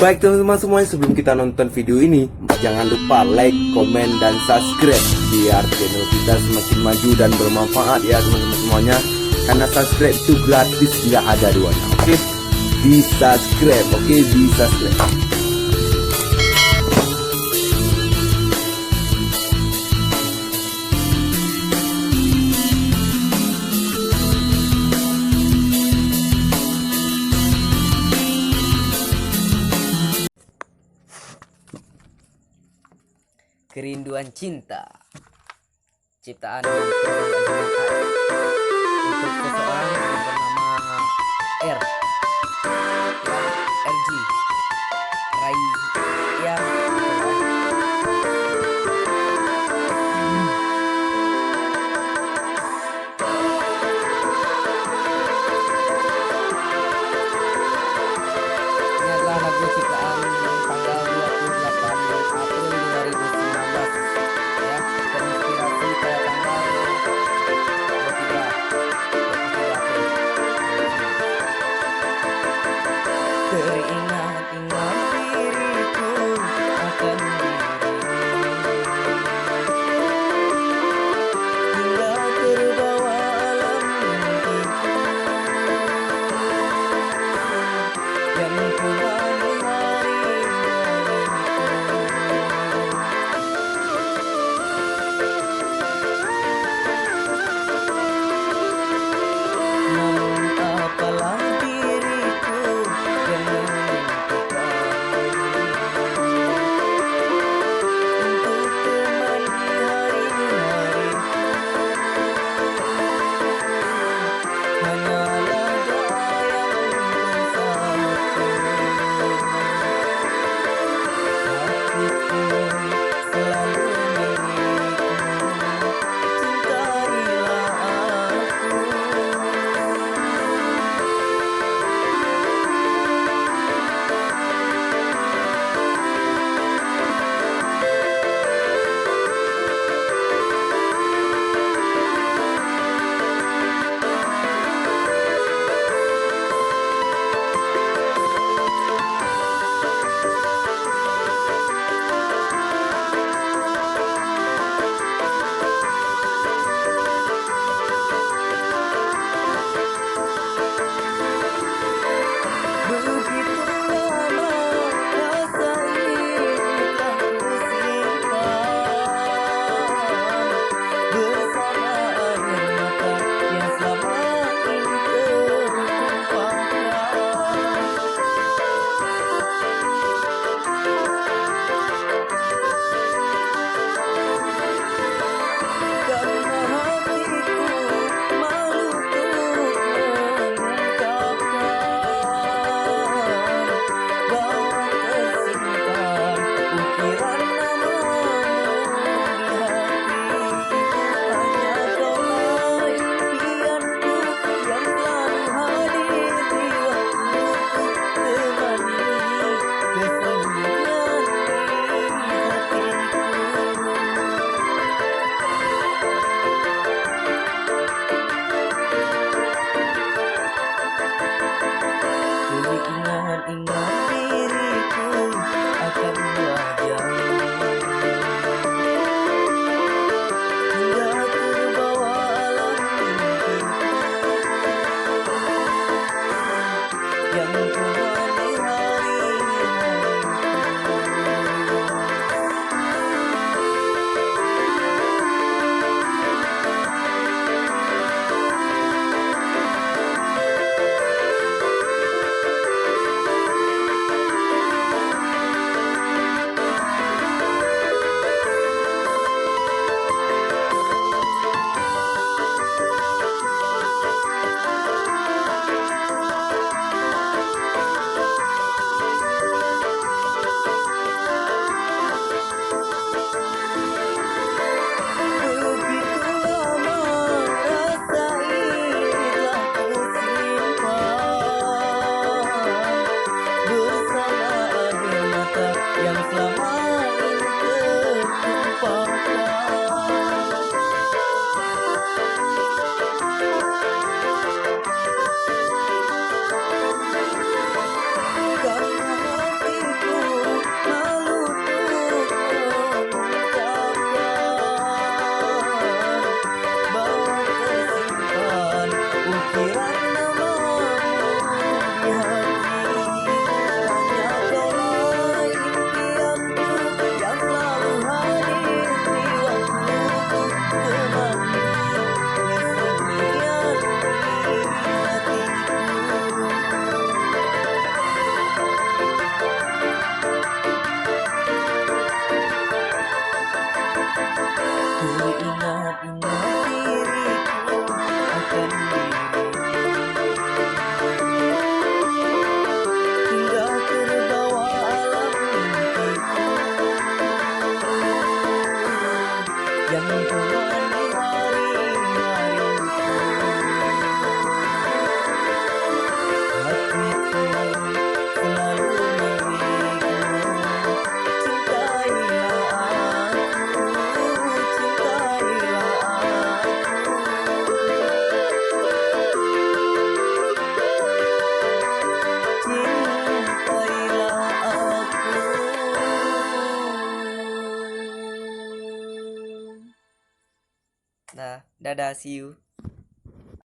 Baik teman-teman semuanya, sebelum kita nonton video ini, jangan lupa like, komen, dan subscribe biar channel kita semakin maju dan bermanfaat ya teman-teman semuanya. Karena subscribe itu gratis, nggak ada duanya. Oke, di subscribe, oke, di subscribe. Kerinduan cinta, ciptaan untuk seseorang yang bernama R, RG, Rai, ya. Ini adalah lagu ciptaan tanggal 28 April 2019 ya, terinspirasi pada tanggal 23 April. Teringat-ingat diriku akan hingga terbawa alam mimpiku yang kembali hari namun apalah diriku yang meminta Nah, dadah, see you.